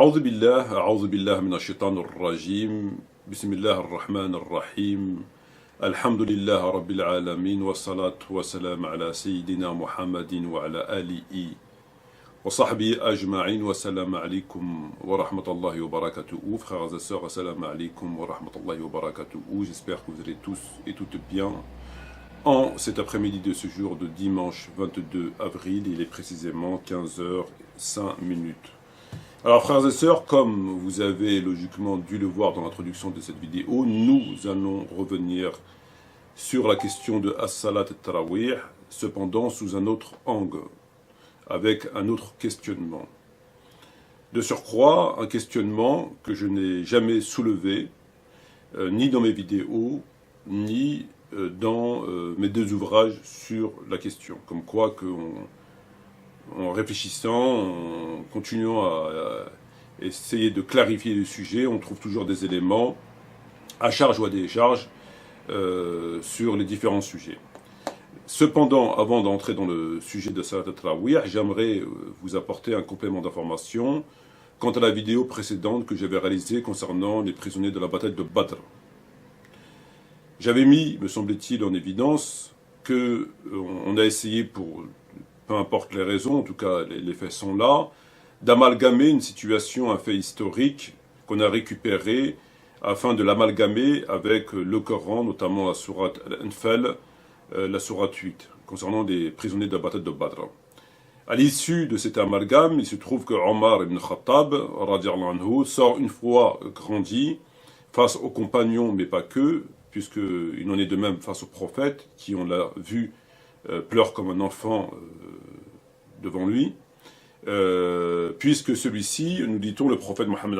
أعوذ بالله من الشيطان الرجيم بسم الله الرحمن الرحيم الحمد لله رب العالمين والصلاة والسلام على سيدنا محمد وعلى آله وصحبه أجمعين والسلام عليكم ورحمة الله وبركاته. Frères et sœurs, assalamu alaikum wa rahmatullahi wa barakatuh. J'espère que vous allez tous et toutes bien en cet après-midi de ce jour de dimanche 22 avril. Il est précisément 15h05. Alors frères et sœurs, comme vous avez logiquement dû le voir dans l'introduction de cette vidéo, nous allons revenir sur la question de As-Salat al-Tarawih, cependant sous un autre angle, avec un autre questionnement. De surcroît, un questionnement que je n'ai jamais soulevé, ni dans mes vidéos, ni dans mes deux ouvrages sur la question. Comme quoi en réfléchissant, en continuant à essayer de clarifier le sujet, on trouve toujours des éléments à charge ou à décharge sur les différents sujets. Cependant, avant d'entrer dans le sujet de Salat al-Tarawih, j'aimerais vous apporter un complément d'information quant à la vidéo précédente que j'avais réalisée concernant les prisonniers de la bataille de Badr. J'avais mis, me semble-t-il, en évidence qu'on a essayé peu importe les raisons, en tout cas les faits sont là, d'amalgamer une situation, un fait historique qu'on a récupéré afin de l'amalgamer avec le Coran, notamment la sourate Al-Anfal, la sourate 8, concernant des prisonniers de la bataille de Badr. À l'issue de cet amalgame, il se trouve que Omar ibn Khattab, radiallahu anhu, sort une fois grandi face aux compagnons, mais pas que, puisqu'il en est de même face au prophète, qui, on l'a vu, pleure comme un enfant devant lui, puisque celui-ci, nous dit-on, le prophète Mohammed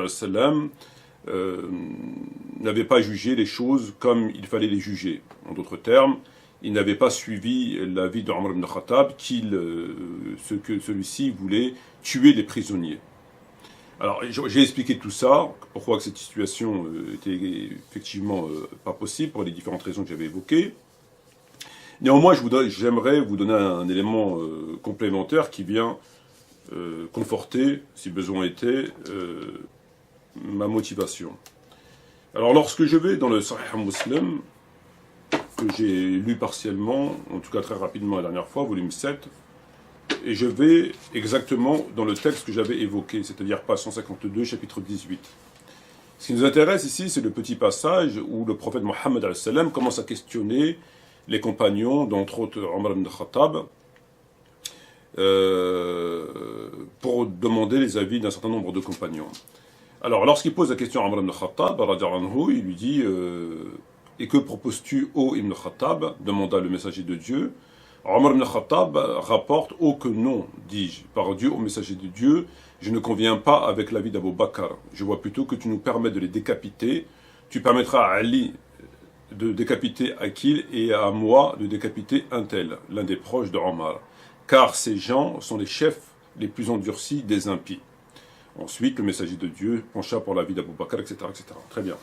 n'avait pas jugé les choses comme il fallait les juger. En d'autres termes, il n'avait pas suivi l'avis de Omar ibn Khattab, que celui-ci voulait tuer les prisonniers. Alors, j'ai expliqué tout ça, pourquoi que cette situation était effectivement pas possible, pour les différentes raisons que j'avais évoquées. Néanmoins, j'aimerais vous donner un élément complémentaire qui vient conforter, si besoin était, ma motivation. Alors, lorsque je vais dans le Sahih Muslim, que j'ai lu partiellement, en tout cas très rapidement la dernière fois, volume 7, et je vais exactement dans le texte que j'avais évoqué, c'est-à-dire page 152, chapitre 18. Ce qui nous intéresse ici, c'est le petit passage où le prophète Mohammed commence à questionner les compagnons, d'entre autres Omar ibn Khattab, pour demander les avis d'un certain nombre de compagnons. Alors, lorsqu'il pose la question à Omar ibn Khattab, il lui dit « Et que proposes-tu, ô Ibn Khattab ?» demanda le messager de Dieu. Omar ibn Khattab rapporte « Oh que non, dis-je, par Dieu, au messager de Dieu, je ne conviens pas avec l'avis d'Abu Bakr. Je vois plutôt que tu nous permets de les décapiter. Tu permettras à Ali de décapiter Aqil et à moi de décapiter un tel, l'un des proches de Omar. Car ces gens sont les chefs les plus endurcis des impies. » Ensuite, le messager de Dieu pencha pour l'avis d'Abu Bakr, etc., etc. Très bien.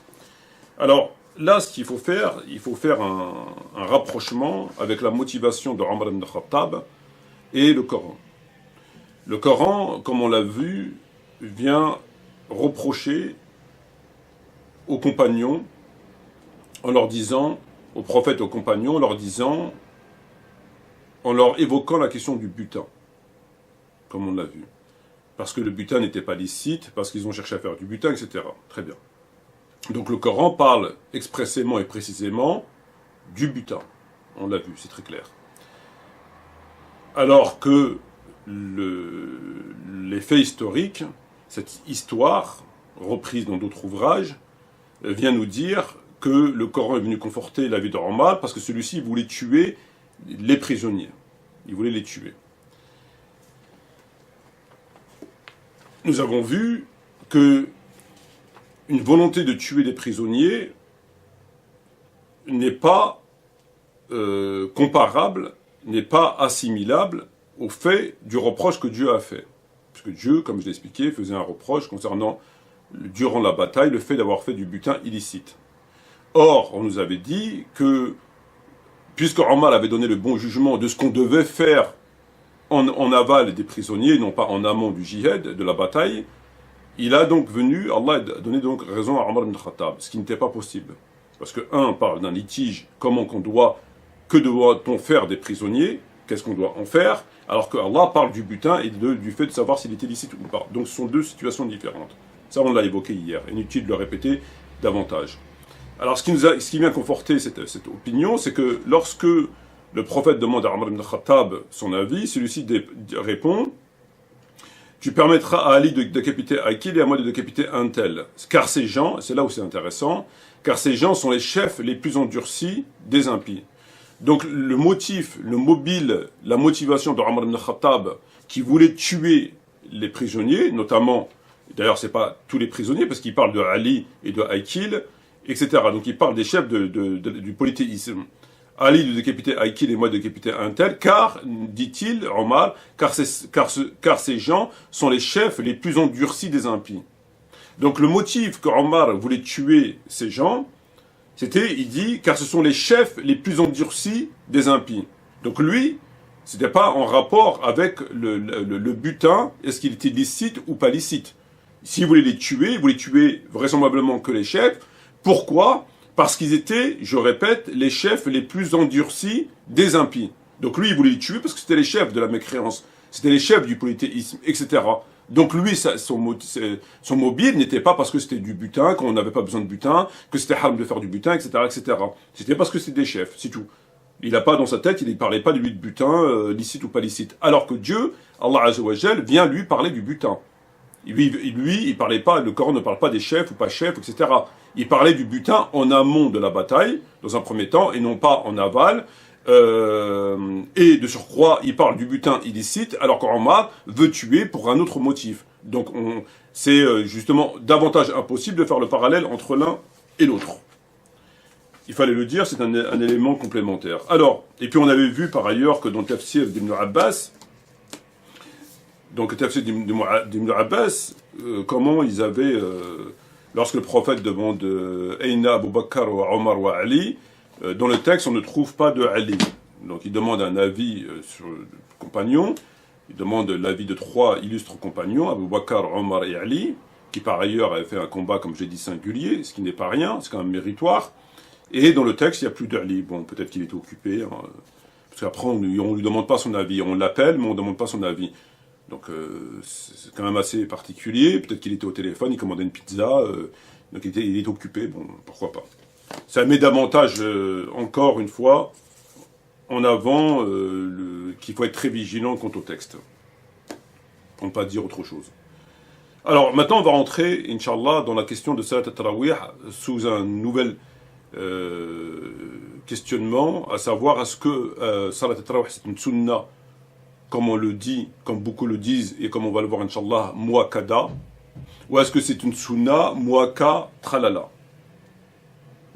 Alors, là, ce qu'il faut faire, un rapprochement avec la motivation de Omar ibn Khattab et le Coran. Le Coran, comme on l'a vu, vient reprocher aux compagnons, en leur disant, aux prophètes, aux compagnons, en leur évoquant la question du butin, comme on l'a vu. Parce que le butin n'était pas licite, parce qu'ils ont cherché à faire du butin, etc. Très bien. Donc le Coran parle expressément et précisément du butin. On l'a vu, c'est très clair. Alors que les faits historiques, cette histoire, reprise dans d'autres ouvrages, vient nous dire que le Coran est venu conforter l'avis de Omar parce que celui-ci voulait tuer les prisonniers. Il voulait les tuer. Nous avons vu que une volonté de tuer les prisonniers n'est pas comparable, n'est pas assimilable au fait du reproche que Dieu a fait. Puisque Dieu, comme je l'ai expliqué, faisait un reproche concernant, durant la bataille, le fait d'avoir fait du butin illicite. Or, on nous avait dit que, puisque Omar avait donné le bon jugement de ce qu'on devait faire en aval des prisonniers, non pas en amont du jihad, de la bataille, il a donc venu, Allah a donné donc raison à Omar ibn Khattab, ce qui n'était pas possible. Parce que, un, parle d'un litige, que doit-on faire des prisonniers, qu'est-ce qu'on doit en faire, alors que Allah parle du butin et du fait de savoir s'il était licite ou pas. Donc ce sont deux situations différentes. Ça, on l'a évoqué hier, inutile de le répéter davantage. Alors ce qui vient conforter cette opinion, c'est que lorsque le prophète demande à Omar ibn Khattab son avis, celui-ci répond: tu permettras à Ali de décapiter Aqil et à moi de décapiter un tel. Car ces gens, c'est là où c'est intéressant, car ces gens sont les chefs les plus endurcis des impies. Donc le motif, le mobile, la motivation de Omar ibn Khattab qui voulait tuer les prisonniers, notamment, d'ailleurs c'est pas tous les prisonniers, parce qu'il parle de Ali et de Aqil, etc. Donc il parle des chefs du polythéisme. Ali de décapiter Aqil et moi de décapiter un tel, car, dit-il, Omar, car ces gens sont les chefs les plus endurcis des impies. Donc le motif que Omar voulait tuer ces gens, c'était, il dit, car ce sont les chefs les plus endurcis des impies. Donc lui, c'était pas en rapport avec le butin, est-ce qu'il était licite ou pas licite. S'il voulait les tuer, il voulait tuer vraisemblablement que les chefs. Pourquoi ? Parce qu'ils étaient, je répète, les chefs les plus endurcis des impies. Donc lui, il voulait les tuer parce que c'était les chefs de la mécréance, c'était les chefs du polythéisme, etc. Donc lui, son mobile n'était pas parce que c'était du butin, qu'on n'avait pas besoin de butin, que c'était haram de faire du butin, etc., etc. C'était parce que c'était des chefs, c'est tout. Il n'a pas dans sa tête, il ne parlait pas de lui de butin, licite ou pas licite. Alors que Dieu, Allah Azza wa Jal, vient lui parler du butin. Lui, il parlait pas, le Coran ne parle pas des chefs ou pas chefs, etc. Il parlait du butin en amont de la bataille, dans un premier temps, et non pas en aval. Et de surcroît, il parle du butin illicite, alors qu'Omar veut tuer pour un autre motif. Donc c'est justement davantage impossible de faire le parallèle entre l'un et l'autre. Il fallait le dire, c'est un élément complémentaire. Alors, et puis on avait vu par ailleurs que dans le tafsir d'Ibn Abbas, donc le tafsir d'Ibn Abbas, comment ils avaient, lorsque le prophète demande Aïna Abu Bakr ou Omar ou Ali, dans le texte on ne trouve pas de Ali. Donc il demande un avis sur le compagnon, il demande l'avis de 3 illustres compagnons, Abu Bakr, Omar et Ali, qui par ailleurs avaient fait un combat, comme j'ai dit, singulier, ce qui n'est pas rien, c'est quand même méritoire. Et dans le texte, il n'y a plus d'Ali. Bon, peut-être qu'il est occupé, hein, parce qu'après on ne lui demande pas son avis, on l'appelle mais on ne demande pas son avis. Donc c'est quand même assez particulier, peut-être qu'il était au téléphone, il commandait une pizza, donc il est occupé, bon, pourquoi pas. Ça met davantage, encore une fois, en avant qu'il faut être très vigilant quant au texte, pour ne pas dire autre chose. Alors maintenant on va rentrer, Inch'Allah, dans la question de Salat al-Tarawih sous un nouvel questionnement, à savoir est-ce que Salat al-Tarawih c'est une sunna, comme on le dit, comme beaucoup le disent, et comme on va le voir, Inch'Allah, muakkada, ou est-ce que c'est une sunna, muakka, tralala.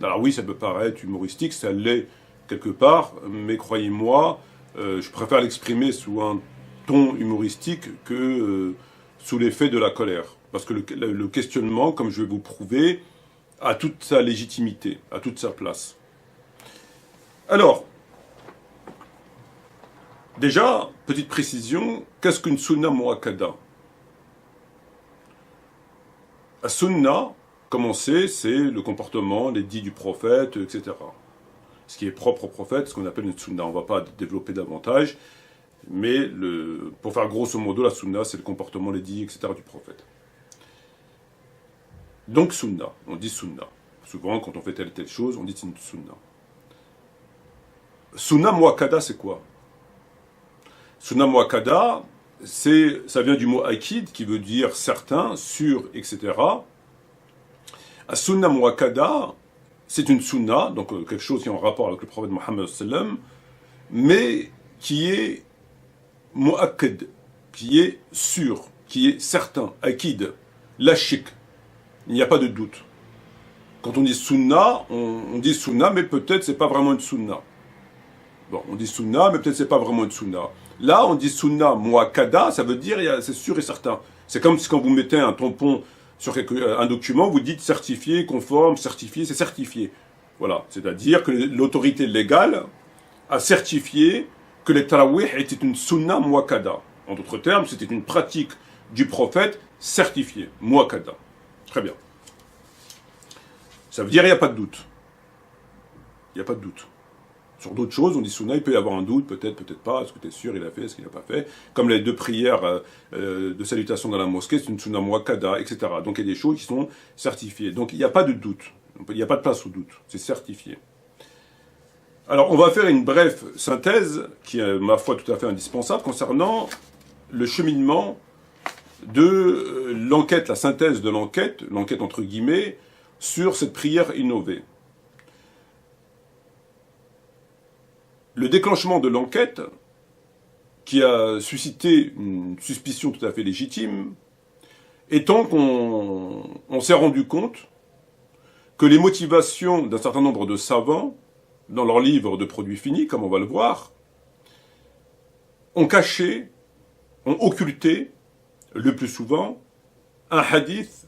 Alors oui, ça peut paraître humoristique, ça l'est quelque part, mais croyez-moi, je préfère l'exprimer sous un ton humoristique que sous l'effet de la colère. Parce que le questionnement, comme je vais vous prouver, a toute sa légitimité, a toute sa place. Alors, déjà, petite précision, qu'est-ce qu'une sunna muakkada? La sunna, comme on sait, c'est le comportement, les dits du prophète, etc. Ce qui est propre au prophète, ce qu'on appelle une sunna. On ne va pas développer davantage, mais pour faire grosso modo, la sunna, c'est le comportement, les dits, etc. du prophète. Donc sunna, on dit sunna. Souvent, quand on fait telle et telle chose, on dit c'est une sunna. Sunna muakkada, c'est quoi? Sunna muakkada, ça vient du mot akid, qui veut dire certain, sûr, etc. A sunna muakkada, c'est une sunna, donc quelque chose qui est en rapport avec le prophète Mohammed sallam, mais qui est muakkad, qui est sûr, qui est certain, akid, la shik. Il n'y a pas de doute. Quand on dit sunna, on dit sunna, mais peut-être c'est pas vraiment une sunna. Bon, on dit sunna, mais peut-être c'est pas vraiment une sunna. Là, on dit sunna muakkada, ça veut dire c'est sûr et certain. C'est comme si quand vous mettez un tampon sur un document, vous dites certifié, conforme, certifié, c'est certifié. Voilà, c'est-à-dire que l'autorité légale a certifié que les tarawih étaient une sunna muakkada. En d'autres termes, c'était une pratique du prophète certifiée, muakkada. Très bien. Ça veut dire qu'il n'y a pas de doute. Il n'y a pas de doute. Sur d'autres choses, on dit sunna, il peut y avoir un doute, peut-être, peut-être pas, est-ce que tu es sûr, il a fait, est-ce qu'il n'a pas fait. Comme les 2 prières de salutation dans la mosquée, c'est une sunna muakkada, etc. Donc il y a des choses qui sont certifiées. Donc il n'y a pas de doute. Il n'y a pas de place au doute. C'est certifié. Alors on va faire une brève synthèse, qui est ma foi tout à fait indispensable, concernant le cheminement de l'enquête, la synthèse de l'enquête entre guillemets, sur cette prière innovée. Le déclenchement de l'enquête, qui a suscité une suspicion tout à fait légitime, étant qu'on s'est rendu compte que les motivations d'un certain nombre de savants, dans leurs livres de produits finis, comme on va le voir, ont caché, ont occulté, le plus souvent, un hadith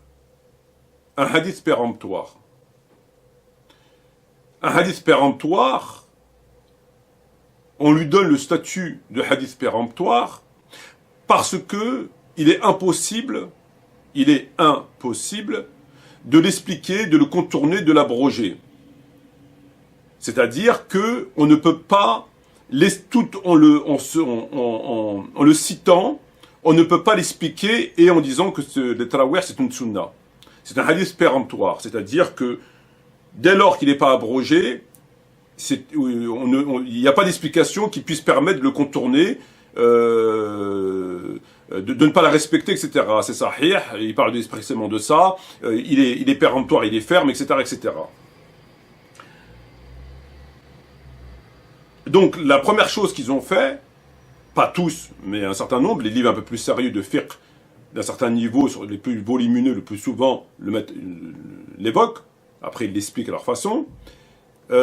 péremptoire. Un hadith péremptoire, on lui donne le statut de hadith péremptoire parce que il est impossible de l'expliquer, de le contourner, de l'abroger. C'est-à-dire que on ne peut pas, en le citant, on ne peut pas l'expliquer et en disant que le tarawih c'est une sunna. C'est un hadith péremptoire, c'est-à-dire que dès lors qu'il n'est pas abrogé, il n'y a pas d'explication qui puisse permettre de le contourner, de ne pas la respecter, etc. C'est sahih, il parle expressément de ça, il est péremptoire, il est ferme, etc., etc. Donc la première chose qu'ils ont fait, pas tous, mais un certain nombre, les livres un peu plus sérieux de fiqh, d'un certain niveau, sur les plus volumineux, le plus souvent l'évoquent, après ils l'expliquent à leur façon, ils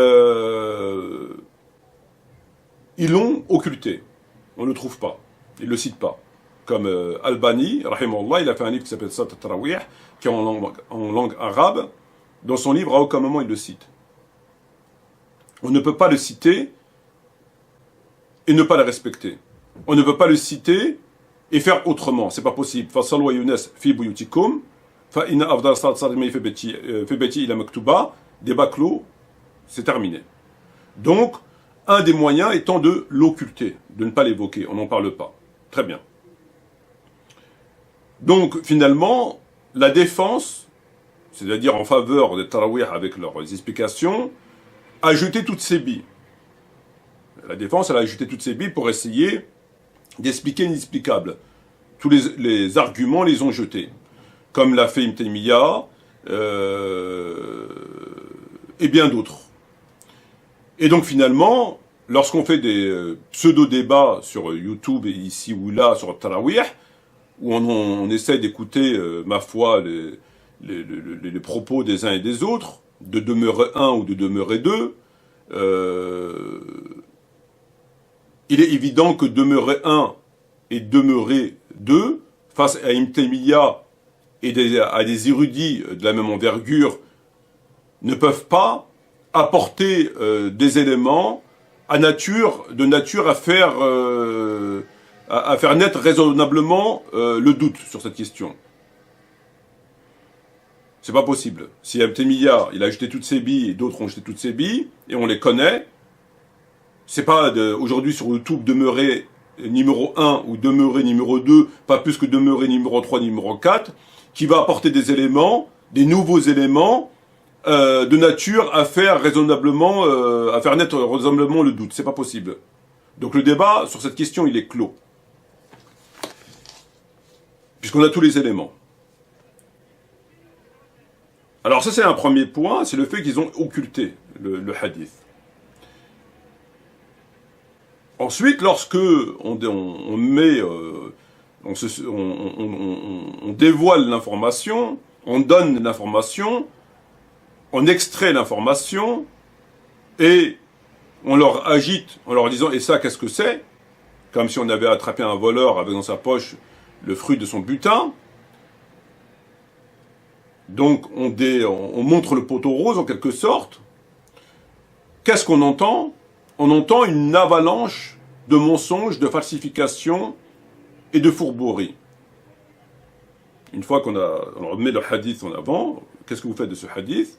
l'ont occulté. On ne le trouve pas. Ils ne le citent pas. Comme Albani, rahimahullah, il a fait un livre qui s'appelle Salat al-Tarawih, qui est en langue arabe. Dans son livre, à aucun moment il le cite. On ne peut pas le citer et ne pas le respecter. On ne peut pas le citer et faire autrement. C'est pas possible. Fasalu wa yunas fi buyutikum, fa inna afdal salat salimi fi baiti ila maktuba, débat clos, c'est terminé. Donc, un des moyens étant de l'occulter, de ne pas l'évoquer, on n'en parle pas. Très bien. Donc, finalement, la défense, c'est-à-dire en faveur des tarawih avec leurs explications, a jeté toutes ses billes. La défense, elle a jeté toutes ses billes pour essayer d'expliquer l'inexplicable. Tous les arguments les ont jetés. Comme l'a fait Ibn Taymiyyah, et bien d'autres. Et donc finalement, lorsqu'on fait des pseudo-débats sur YouTube et ici ou là sur Tarawih, où on essaie d'écouter, ma foi, les propos des uns et des autres, de demeurer un ou de demeurer deux, il est évident que demeurer un et demeurer deux, face à Ibn Taymiyyah et à des érudits de la même envergure, ne peuvent pas apporter des éléments de nature à faire naître raisonnablement le doute sur cette question. C'est pas possible. Si Ibn Taymiyyah, il a jeté toutes ses billes et d'autres ont jeté toutes ses billes, et on les connaît, c'est pas aujourd'hui sur YouTube demeurer numéro 1 ou demeurer numéro 2, pas plus que demeurer numéro 3, numéro 4, qui va apporter des éléments, des nouveaux éléments, de nature à faire raisonnablement, à faire naître raisonnablement le doute. C'est pas possible. Donc le débat sur cette question, il est clos. Puisqu'on a tous les éléments. Alors ça c'est un premier point, c'est le fait qu'ils ont occulté le hadith. Ensuite, lorsque on dévoile l'information, on donne l'information, on extrait l'information et on leur agite en leur disant « Et ça, qu'est-ce que c'est ?» Comme si on avait attrapé un voleur avec dans sa poche le fruit de son butin. Donc on montre le poteau rose en quelque sorte. Qu'est-ce qu'on entend ? On entend une avalanche de mensonges, de falsifications et de fourberies. Une fois on met le hadith en avant, qu'est-ce que vous faites de ce hadith?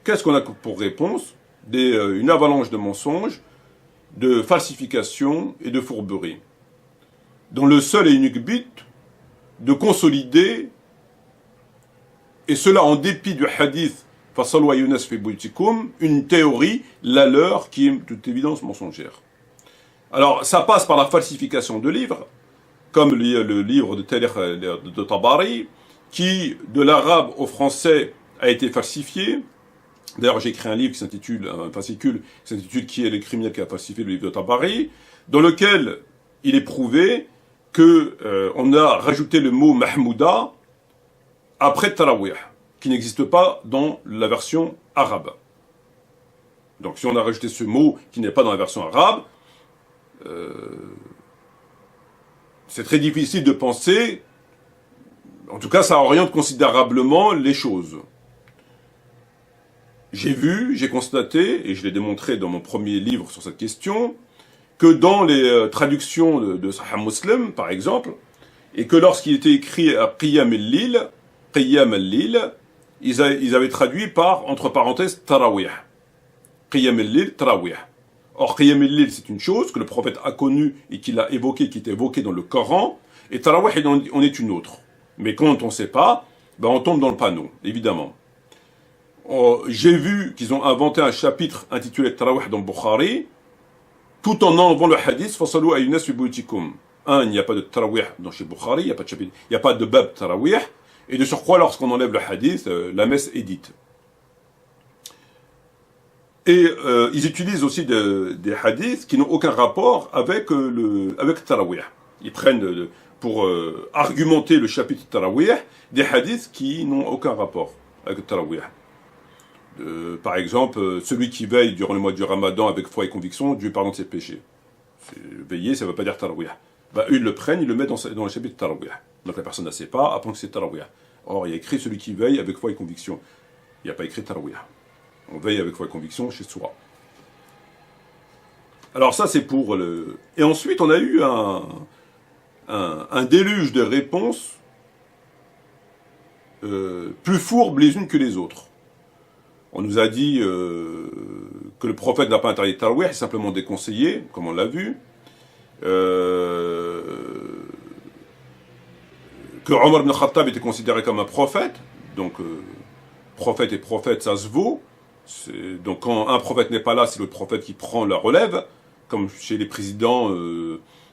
Qu'est-ce qu'on a pour réponse? Une avalanche de mensonges, de falsifications et de fourberies, dont le seul et unique but de consolider, et cela en dépit du hadith Fasalu Yunas fi buyutikum, une théorie, la leur, qui est de toute évidence mensongère. Alors, ça passe par la falsification de livres, comme le livre de Tarikh de Tabari, qui, de l'arabe au français, a été falsifié. D'ailleurs, j'ai écrit un livre qui s'intitule, un fascicule, qui s'intitule Qui est le criminel qui a falsifié le livre de Tabari, dans lequel il est prouvé que on a rajouté le mot Mahmouda après Tarawih, qui n'existe pas dans la version arabe. Donc si on a rajouté ce mot qui n'est pas dans la version arabe, c'est très difficile de penser, en tout cas ça oriente considérablement les choses. J'ai constaté, et je l'ai démontré dans mon premier livre sur cette question, que dans les traductions de Sahih Muslim, par exemple, et que lorsqu'il était écrit à Qiyam al-Lil, ils avaient traduit par, entre parenthèses, Tarawih. Qiyam al-Lil, Tarawih. Or, Qiyam al-Lil, c'est une chose que le prophète a connue et qu'il a évoquée, qui est évoquée dans le Coran, et Tarawih en est une autre. Mais quand on ne sait pas, ben on tombe dans le panneau, évidemment. J'ai vu qu'ils ont inventé un chapitre intitulé Tarawih dans Bukhari, tout en enlevant le hadith Fasalu Yunas fi buyutikum. Il n'y a pas de Tarawih dans chez Bukhari, il n'y a pas de chapitre, il n'y a pas de bab Tarawih, et de surcroît, lorsqu'on enlève le hadith, la messe est dite. Et ils utilisent aussi des hadiths qui n'ont aucun rapport avec Tarawih. Ils prennent, pour argumenter le chapitre Tarawih, des hadiths qui n'ont aucun rapport avec Tarawih. Par exemple, celui qui veille durant le mois du Ramadan avec foi et conviction, Dieu pardonne ses péchés. Veiller, ça ne veut pas dire Tarawih. Eux, ils le prennent, ils le mettent dans le chapitre Tarawih. Donc la personne ne sait pas, apprend que c'est Tarawih. Or, il y a écrit celui qui veille avec foi et conviction. Il n'y a pas écrit Tarawih. On veille avec foi et conviction chez soi. Alors ça, c'est pour le... Et ensuite, on a eu un déluge de réponses plus fourbes les unes que les autres. On nous a dit que le prophète n'a pas interdit Tarawih, c'est simplement déconseillé, comme on l'a vu. Que Omar ibn Khattab était considéré comme un prophète, donc prophète et prophète, ça se vaut. Donc quand un prophète n'est pas là, c'est le prophète qui prend la relève, comme chez les présidents,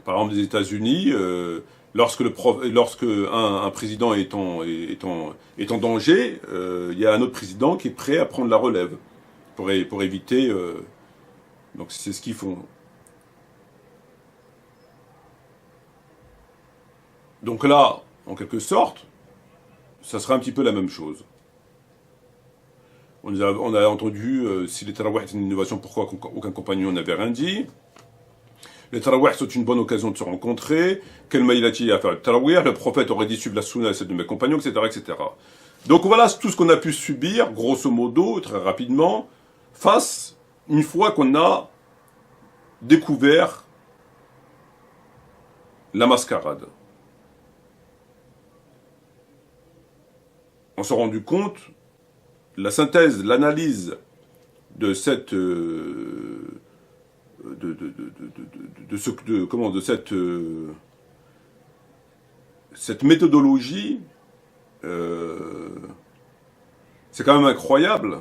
par exemple des États-Unis, lorsque un président est en danger, il y a un autre président qui est prêt à prendre la relève pour éviter. Donc c'est ce qu'ils font. Donc là, en quelque sorte, ça sera un petit peu la même chose. On a entendu, si les tarawih est une innovation, pourquoi aucun compagnon n'avait rien dit. Les tarawih sont une bonne occasion de se rencontrer. Quel maïlati à faire le tarawih? Le prophète aurait dit suivre la sunna et celle de mes compagnons, etc., etc. Donc voilà tout ce qu'on a pu subir, grosso modo, très rapidement, une fois qu'on a découvert la mascarade. On s'est rendu compte, la synthèse, de cette cette méthodologie, c'est quand même incroyable,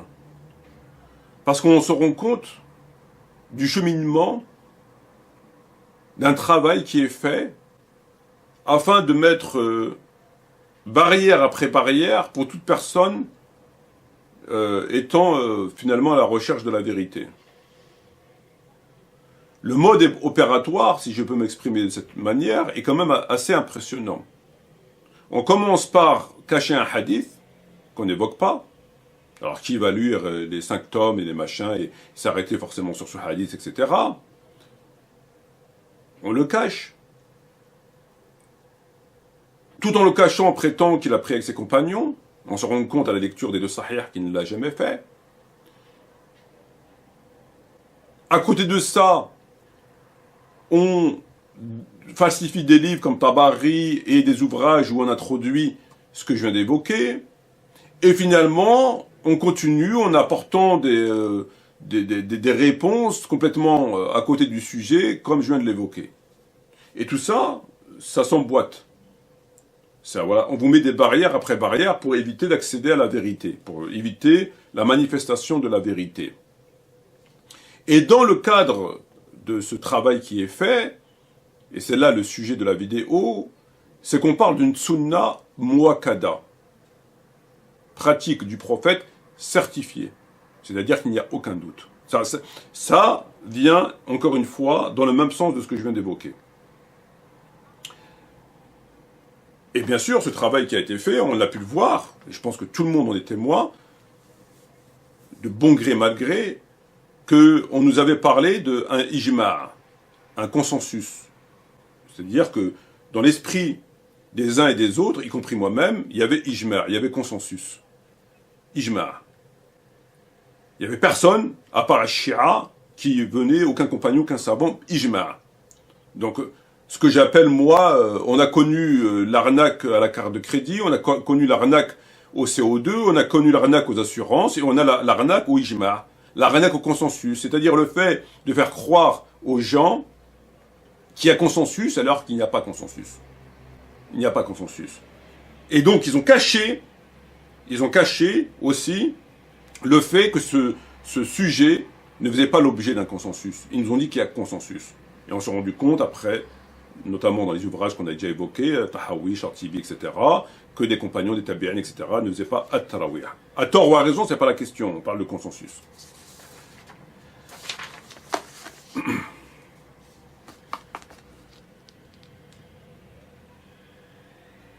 parce qu'on se rend compte du cheminement d'un travail qui est fait afin de mettre barrière après barrière pour toute personne étant finalement à la recherche de la vérité. Le mode opératoire, si je peux m'exprimer de cette manière, est quand même assez impressionnant. On commence par cacher un hadith qu'on n'évoque pas. Alors qui va lire les 5 tomes et les machins et s'arrêter forcément sur ce hadith, etc. On le cache. Tout en le cachant, on prétend qu'il a pris avec ses compagnons. On se rend compte à la lecture des 2 Sahih qu'il ne l'a jamais fait. À côté de ça, on falsifie des livres comme Tabari et des ouvrages où on introduit ce que je viens d'évoquer. Et finalement, on continue en apportant des réponses complètement à côté du sujet, comme je viens de l'évoquer. Et tout ça, ça s'emboîte. Ça, voilà, on vous met des barrières après barrières pour éviter d'accéder à la vérité, pour éviter la manifestation de la vérité. Et dans le cadre de ce travail qui est fait, et c'est là le sujet de la vidéo, c'est qu'on parle d'une sunna muakkada, pratique du prophète certifiée. C'est-à-dire qu'il n'y a aucun doute. Ça vient, encore une fois, dans le même sens de ce que je viens d'évoquer. Et bien sûr, ce travail qui a été fait, on l'a pu le voir, et je pense que tout le monde en est témoin, de bon gré mal gré, qu'on nous avait parlé d'un ijma', un consensus. C'est-à-dire que dans l'esprit des uns et des autres, y compris moi-même, il y avait ijma', il y avait consensus. Ijma'. Il n'y avait personne, à part un Shia, qui venait, aucun compagnon, aucun savant, ijma'. Donc, ce que j'appelle, moi, on a connu l'arnaque à la carte de crédit, on a connu l'arnaque au CO2, on a connu l'arnaque aux assurances, et on a l'arnaque au ijma', l'arnaque au consensus, c'est-à-dire le fait de faire croire aux gens qu'il y a consensus alors qu'il n'y a pas consensus. Il n'y a pas consensus. Et donc, ils ont caché aussi le fait que ce sujet ne faisait pas l'objet d'un consensus. Ils nous ont dit qu'il y a consensus. Et on s'est rendu compte après, notamment dans les ouvrages qu'on a déjà évoqués, Tahawi, Chartibi, etc., que des compagnons des Tabi'in, etc., ne faisaient pas at-tarawih. À tort ou à raison, c'est pas la question, on parle de consensus.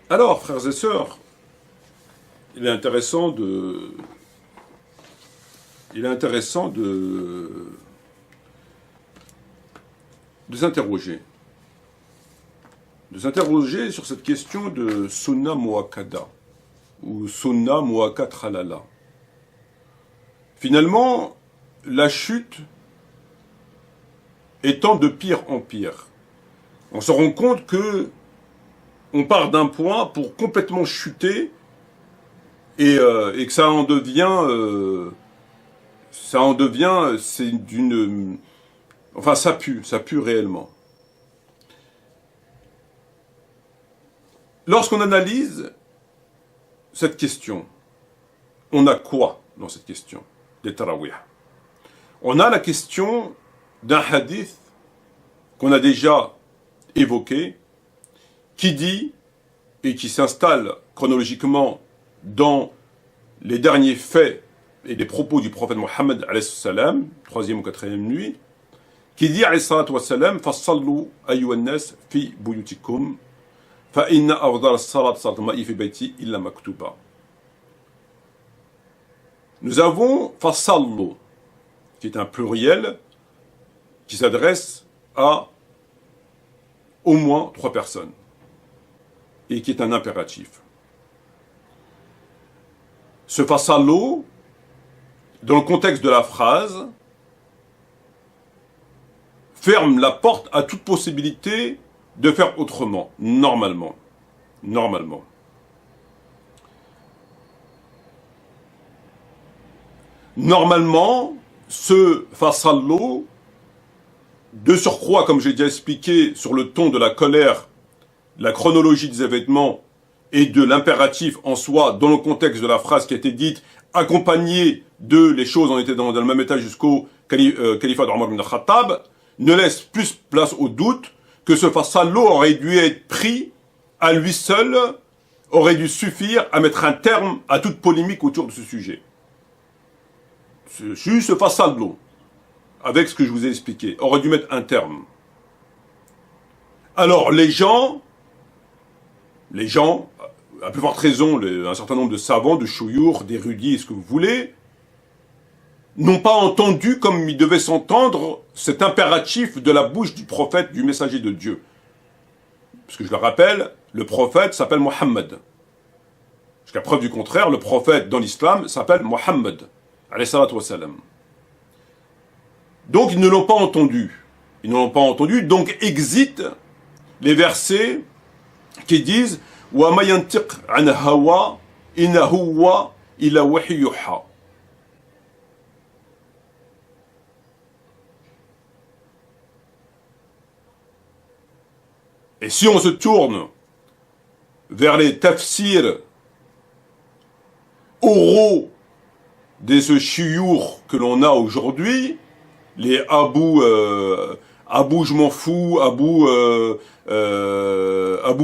Alors, frères et sœurs, il est intéressant de s'interroger. De s'interroger sur cette question de sunna muakkada ou sunna muakkat halala. Finalement, la chute étant de pire en pire. On se rend compte que on part d'un point pour complètement chuter et que ça en devient, c'est d'une, enfin ça pue réellement. Lorsqu'on analyse cette question, on a quoi dans cette question des tarawih? On a la question d'un hadith qu'on a déjà évoqué, qui dit, et qui s'installe chronologiquement dans les derniers faits et les propos du prophète Mohammed, troisième ou quatrième nuit, qui dit, فَصَّلُّوا أَيُّهَا النَّاسِ فِي بُيُوتِكُمْ فَإِنَّ أَفْضَلَ الصَّلَاةِ صَلَاةُ الْمَرْءِ فِي بَيْتِهِ إِلَّا مَكْتُوبًا. Nous avons فَصَّلُّوا, qui est un pluriel, qui s'adresse à au moins 3 personnes, et qui est un impératif. Ce fasallo, dans le contexte de la phrase, ferme la porte à toute possibilité de faire autrement, normalement. Normalement. Normalement, ce fasallo, de surcroît, comme j'ai déjà expliqué, sur le ton de la colère, la chronologie des événements et de l'impératif en soi, dans le contexte de la phrase qui a été dite, accompagnée de les choses en étaient dans le même état jusqu'au califat d'Omar ibn Khattab, ne laisse plus place au doute que ce fasallo aurait dû être pris à lui seul, aurait dû suffire à mettre un terme à toute polémique autour de ce sujet. Juste ce fasallo, avec ce que je vous ai expliqué, aurait dû mettre un terme. Alors les gens, à plus forte raison, un certain nombre de savants, de chouyours, d'érudits, ce que vous voulez, n'ont pas entendu comme il devait s'entendre cet impératif de la bouche du prophète, du messager de Dieu. Parce que je le rappelle, le prophète s'appelle Mohammed. Jusqu'à preuve du contraire, le prophète dans l'islam s'appelle Mohammed, alayhi salatu wassalam. Donc ils ne l'ont pas entendu. Ils ne l'ont pas entendu, donc exit les versets qui disent وَمَا يَنْتِقْ عَنْ هَوَى إِنَّ هُوَ إِلَّا وَحْيٌ يُوحَى. Et si on se tourne vers les tafsirs oraux de ce chiour que l'on a aujourd'hui, les Abou je m'en fous, Abou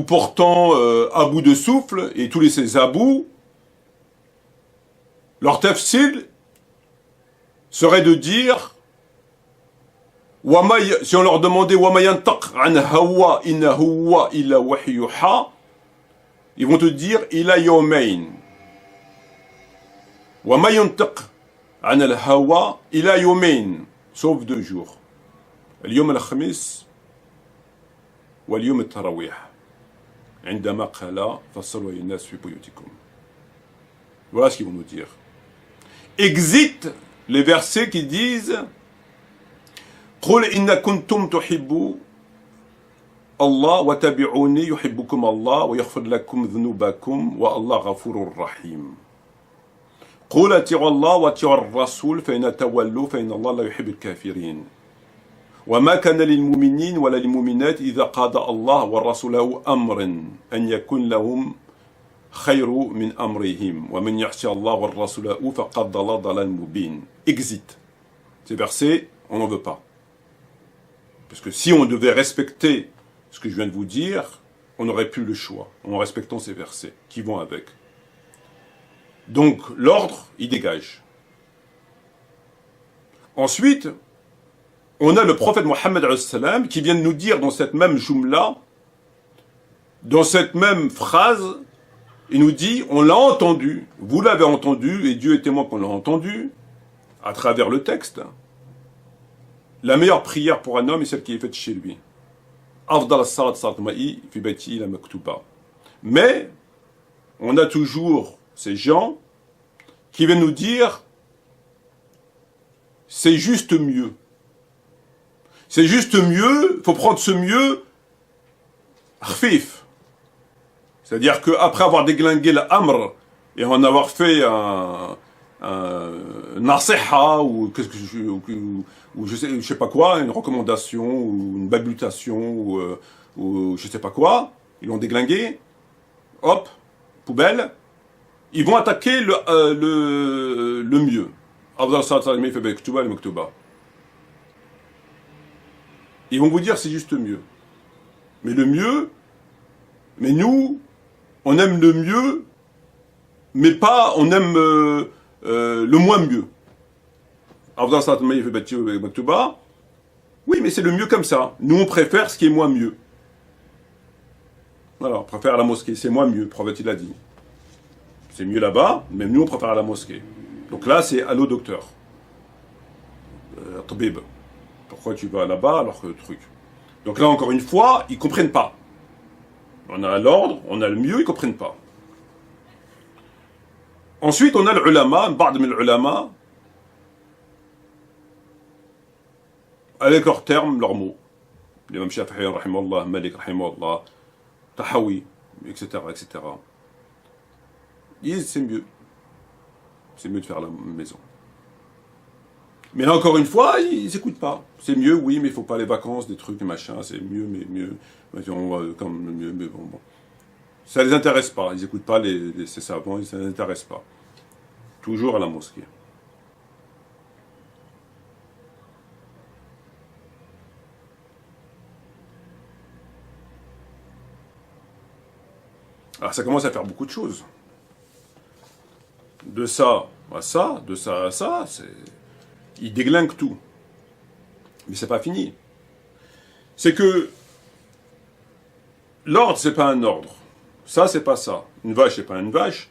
portant, Abou de souffle, et tous ces Abou, leur tafsir serait de dire, si on leur demandait وَمَا يَنْتَقْ عَنْ هَوَى إِنَّ هُوَ إِلَّا وَحْيٌ يُوحَى, ils vont te dire إِلَى يَوْمَيْنِ. وَمَا يَنْتَقْ عَنْ الْهَوَى إِلَى يَوْمَيْنِ, sauf 2 jours. اليوم الخميس واليوم التراويح عندما قال فصلوا الناس في بيوتكم. Voilà ce qu'ils vont nous dire. Exit les versets qui disent قل إن كنتم تحبوا الله وتبعوني يحبكم الله ويغفر لكم ذنوبكم والله غفور رحيم. قل أطيعوا الله وأطيعوا الرسول فإن تولوا فإن الله لا يحب الكافرين. وما كان للمؤمنين ولا للمؤمنات إذا قضى الله ورسوله أمرا أن يكون لهم خير من أمرهم ومن يعصي الله ورسوله فقد ضل ضلالا مبين. Exit. Ces versets, on n'en veut pas. Parce que si on devait respecter ce que je viens de vous dire, on n'aurait plus le choix, en respectant ces versets qui vont avec. Donc, l'ordre, il dégage. Ensuite, on a le prophète Mohammed qui vient de nous dire dans cette même jumla, dans cette même phrase, il nous dit, on l'a entendu, vous l'avez entendu, et Dieu est témoin qu'on l'a entendu, à travers le texte. La meilleure prière pour un homme est celle qui est faite chez lui. Mais, on a toujours ces gens qui viennent nous dire c'est juste mieux. C'est juste mieux, il faut prendre ce mieux khfif. C'est-à-dire qu'après avoir déglingué l'amr et en avoir fait un nasiha ou je sais pas quoi, une recommandation ou une babutation ou je sais pas quoi, ils l'ont déglingué, hop, poubelle, ils vont attaquer le mieux. Ils vont vous dire c'est juste mieux. Mais le mieux, mais nous, on aime le mieux, mais pas, on aime le moins mieux. Oui, mais c'est le mieux comme ça. Nous, on préfère ce qui est moins mieux. Voilà, on préfère la mosquée, c'est moins mieux, le prophète il a dit. C'est mieux là-bas, mais nous, on préfère la mosquée. Donc là, c'est allô docteur. Tabib. Pourquoi tu vas là-bas alors que le truc. Donc là, encore une fois, ils ne comprennent pas. On a l'ordre, on a le mieux, ils ne comprennent pas. Ensuite, on a l'ulama, ba'd min l'ulama, avec leurs termes, leurs mots. L'imam Shafi'i, rahimahullah, Malik, rahimahullah, Tahawi, etc., etc. Ils disent c'est mieux. C'est mieux de faire la maison. Mais là, encore une fois, ils n'écoutent pas. C'est mieux, oui, mais il ne faut pas les vacances, des trucs, des machins, c'est mieux, mais mieux. On va comme mieux, mais bon. Ça ne les intéresse pas. Ils n'écoutent pas ces savants, ça ne les intéresse pas. Toujours à la mosquée. Alors ça commence à faire beaucoup de choses. De ça à ça, de ça à ça, ils déglinguent tout. Mais c'est pas fini. C'est que l'ordre, c'est pas un ordre. Ça, c'est pas ça. Une vache, c'est pas une vache.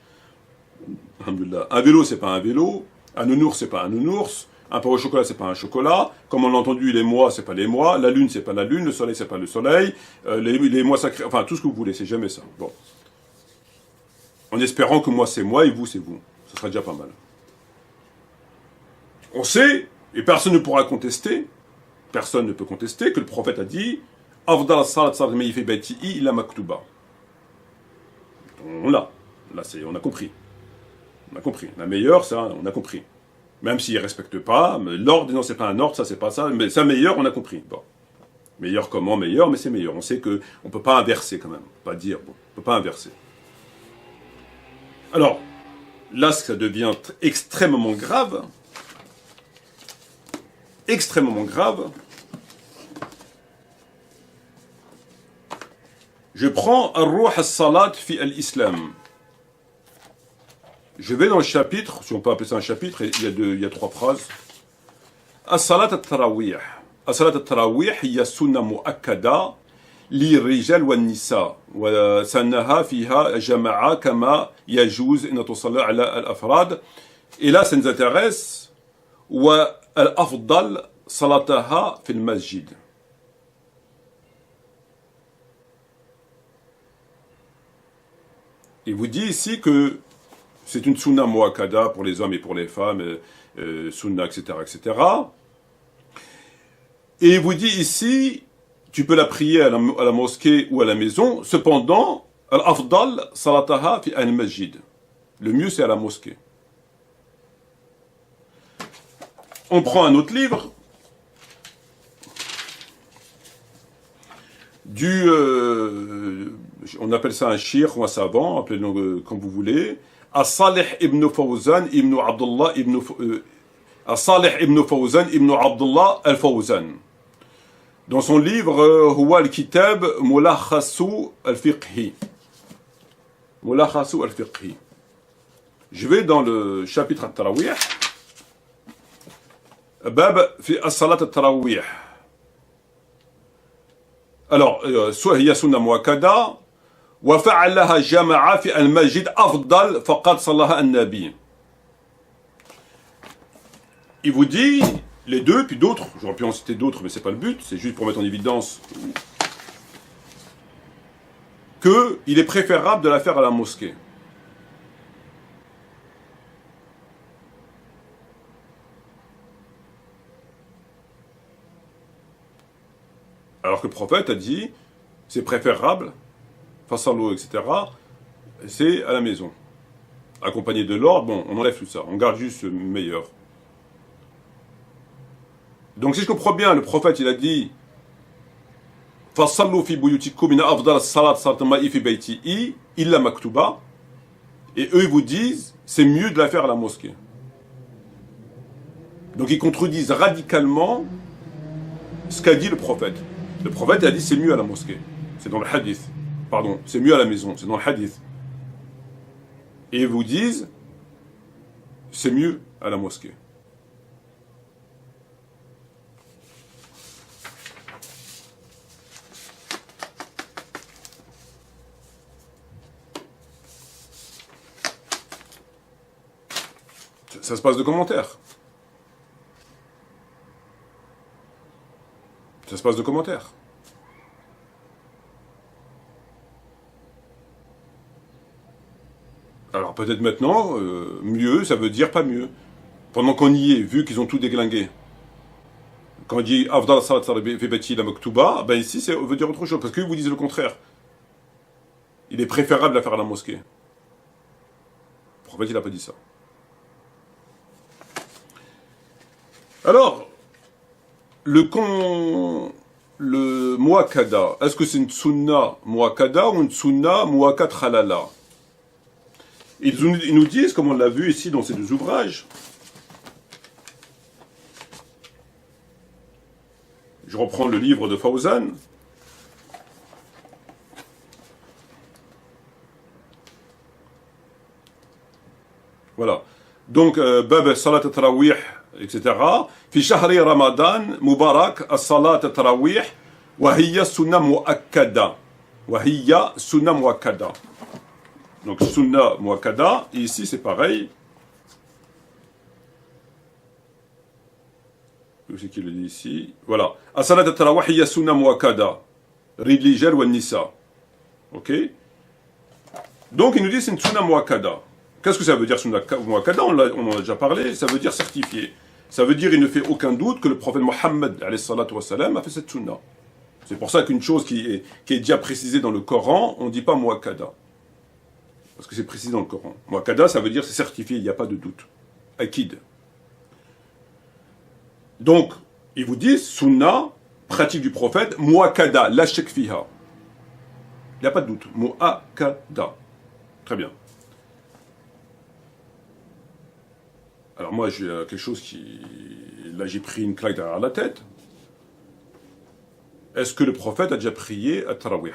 Alhamdoulilah. Un vélo, c'est pas un vélo. Un nounours, c'est pas un nounours. Un pain au chocolat, c'est pas un chocolat. Comme on l'a entendu, les mois, c'est pas les mois. La lune, c'est pas la lune. Le soleil, c'est pas le soleil. Les mois sacrés, enfin, tout ce que vous voulez, c'est jamais ça. Bon. En espérant que moi, c'est moi et vous, c'est vous. Ce sera déjà pas mal. On sait, et personne ne pourra contester, personne ne peut contester, que le prophète a dit « أفضل الصلاة صلاة الميت في بيته إلا مكتوبة. Là, on a compris. On a compris. La meilleure, ça, on a compris. Même s'il ne respecte pas, l'ordre, non, c'est pas un ordre, ça, c'est pas ça, mais ça, meilleur, on a compris. Bon. Meilleur comment? Meilleur, mais c'est meilleur. On sait qu'on ne peut pas inverser quand même. Pas dire, bon, on ne peut pas inverser. Alors, là, ça devient extrêmement grave. Extrêmement grave. Je prends Ar-Ruh as-Salat fi al-Islam. Je vais dans le chapitre, si on peut appeler ça un chapitre, il y a 3 phrases. As-Salat al-Tarawih. As-Salat al-Tarawih هي سنة مؤكدة للرجال والنساء وسنها فيها جماعة كما يجوز أن تصلى على الأفراد. Et là, ça nous intéresse. والأفضل صلاتها في المسجد. Il vous dit ici que c'est une sunna muakkada pour les hommes et pour les femmes, sunna, etc., etc. Et il vous dit ici, tu peux la prier à la mosquée ou à la maison, cependant, al-afdal salataha fi al-masjid. Le mieux, c'est à la mosquée. On prend un autre livre, on appelle ça un shir ou un savant, appelez-le comme vous voulez, As-Salih ibn Fawzan ibn Abdullah ibn As-Salih ibn Fawzan ibn Abdullah al-Fawzan. Dans son livre, Huwa al-Kitab Mulakhasu al-Fiqhi. Mulakhasu al-Fiqhi. Je vais dans le chapitre al-Tarawih. Bab fi as-Salat al-Tarawih. Alors, soit هي سنة مؤكدة وفعلها جماعة في المسجد أفضل فقد صلاها النبي. Il vous dit les deux, puis d'autres, j'aurais pu en citer d'autres, mais c'est pas le but, c'est juste pour mettre en évidence qu'il est préférable de la faire à la mosquée. Alors que le prophète a dit, c'est préférable, face à l'eau, etc., c'est à la maison. Accompagné de l'ordre, bon, on enlève tout ça, on garde juste le meilleur. Donc si je comprends bien, le prophète, il a dit, فَصَلُّوا فِي بُيُوتِكُمْ مِنَ أَفْضَلَ الصَّلَاةِ صَلَاةُ الْمَرْءِ فِي بَيْتِهِ إِلَّا مَكْتُوبَةً. Et eux, ils vous disent, c'est mieux de la faire à la mosquée. Donc ils contredisent radicalement ce qu'a dit le prophète. Le prophète a dit c'est mieux à la mosquée. C'est dans le hadith. Pardon, c'est mieux à la maison. C'est dans le hadith. Et ils vous disent c'est mieux à la mosquée. Ça se passe de commentaires. Ça se passe de commentaires. Alors peut-être maintenant, mieux, ça veut dire pas mieux. Pendant qu'on y est, vu qu'ils ont tout déglingué. Quand on dit Afdal Salat fi Bayti la Maktuba, ben ici ça veut dire autre chose, parce qu'ils vous disent le contraire. Il est préférable de la faire à la mosquée. Le prophète, il n'a pas dit ça. Alors, le muakkada, est-ce que c'est une sunna muakkada ou une sunna muakkad halala? Ils nous disent, comme on l'a vu ici dans ces deux ouvrages, je reprends le livre de Fawzan, voilà, donc Bab Salat al-Tarawih, etc. في شهر رمضان مبارك الصلاة التراويح وهي سنة مؤكدة وهي سنة مؤكدة. Donc sunna muakkada, et ici c'est pareil. Où c'est qu'il le dit ici? Voilà. As-salat at-tarawih hiya sunna muakkada. Rijal wa nisa. Ok? Donc il nous dit c'est une sunna muakkada. Qu'est-ce que ça veut dire sunna muakkada? On en a déjà parlé, ça veut dire certifié. Ça veut dire il ne fait aucun doute que le prophète Mohammed a fait cette sunna. C'est pour ça qu'une chose qui est déjà précisée dans le Coran, on ne dit pas muakkada. Parce que c'est précisé dans le Coran. Muakkada, ça veut dire c'est certifié, il n'y a pas de doute. Akid. Donc, ils vous disent, sunna, pratique du prophète, muakkada, la shak fiha. Il n'y a pas de doute. Muakkada. Très bien. Alors moi, j'ai quelque chose qui... Là, j'ai pris une claque derrière la tête. Est-ce que le prophète a déjà prié à Tarawih?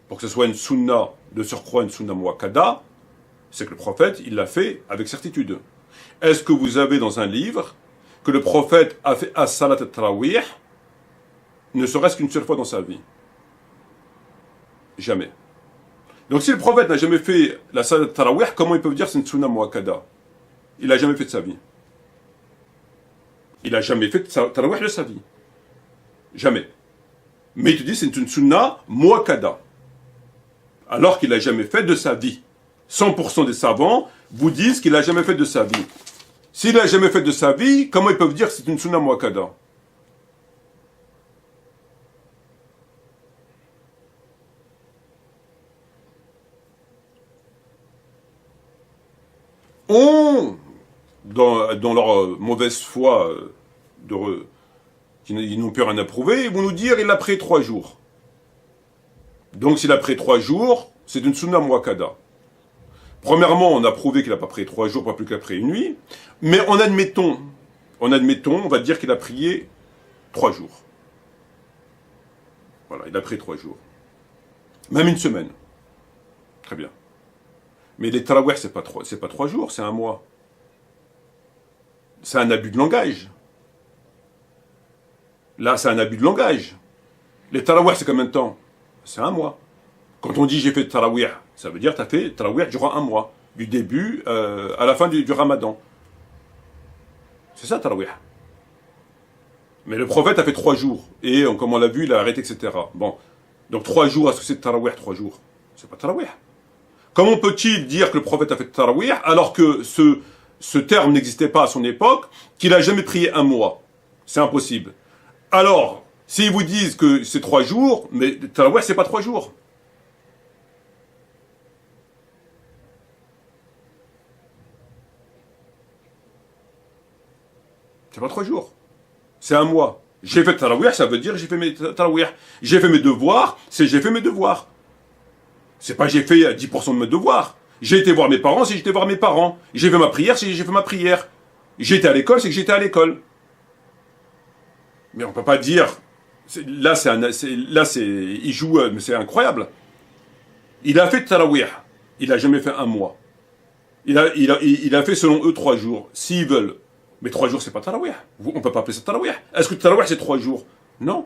Pour que ce soit une sunna, de surcroît une sunna muakkada, c'est que le prophète, il l'a fait avec certitude. Est-ce que vous avez dans un livre que le prophète a fait as-salat at-tarawih, ne serait-ce qu'une seule fois dans sa vie? Jamais. Donc si le prophète n'a jamais fait la salat at-tarawih, comment ils peuvent dire que c'est une sunna muakkada? Il n'a jamais fait de sa vie. Il n'a jamais fait de tarawih de sa vie. Jamais. Mais il te dit c'est une sunna muakkada. Alors qu'il n'a jamais fait de sa vie. 100% des savants vous disent qu'il n'a jamais fait de sa vie. S'il n'a jamais fait de sa vie, comment ils peuvent dire que c'est une sunna muakkada? Dans leur mauvaise foi, ils n'ont plus rien à prouver, ils vont nous dire il a pris 3 jours. Donc s'il a pris 3 jours, c'est une sunna muakkada. Premièrement, on a prouvé qu'il n'a pas pris 3 jours, pas plus qu'il a pris une nuit, mais en admettons, on va dire qu'il a prié 3 jours. Voilà, il a pris 3 jours. Même une semaine. Très bien. Mais les tarawih, c'est pas 3 jours, c'est 1 mois. C'est un abus de langage. Là, c'est un abus de langage. Les tarawih, c'est combien de temps? C'est 1 mois. Quand on dit j'ai fait tarawih, ça veut dire que tu as fait tarawih durant 1 mois. Du début à la fin du ramadan. C'est ça, tarawih. Mais le prophète a fait 3 jours. Et comme on l'a vu, il a arrêté, etc. Bon. Donc 3 jours, est-ce que c'est tarawih 3 jours? C'est pas tarawih. Comment peut-il dire que le prophète a fait tarawih alors que ce terme n'existait pas à son époque, qu'il n'a jamais prié 1 mois? C'est impossible. Alors, s'ils vous disent que c'est 3 jours, mais tarawih, c'est pas 3 jours. C'est pas 3 jours. C'est 1 mois. J'ai fait tarawih, ça veut dire j'ai fait mes tarawih. J'ai fait mes devoirs, c'est j'ai fait mes devoirs. C'est pas j'ai fait 10% de mes devoirs. J'ai été voir mes parents, c'est j'ai été voir mes parents. J'ai fait ma prière, c'est j'ai fait ma prière. J'ai été à l'école, c'est que j'étais à l'école. Mais on peut pas dire... Là, il joue, mais c'est incroyable. Il a fait tarawih. Il a jamais fait 1 mois. Il a fait selon eux 3 jours. S'ils veulent. Mais 3 jours, c'est pas tarawih. On peut pas appeler ça tarawih. Est-ce que tarawih, c'est 3 jours? Non.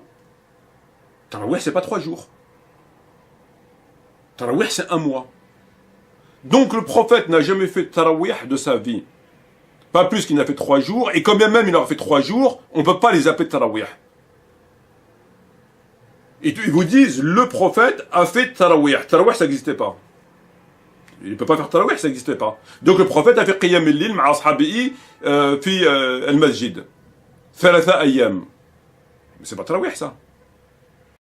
Tarawih, c'est pas 3 jours. Tarawih, c'est 1 mois. Donc le prophète n'a jamais fait tarawih de sa vie. Pas plus qu'il n'a fait 3 jours. Et quand bien même il aura fait 3 jours, on ne peut pas les appeler tarawih. Et ils vous disent, le prophète a fait tarawih. Tarawih, ça n'existait pas. Il ne peut pas faire tarawih, ça n'existait pas. Donc le prophète a fait qiyam al-lil ma'a ashabihi fi al-masjid. 3 ayyam. Mais c'est pas tarawih, ça.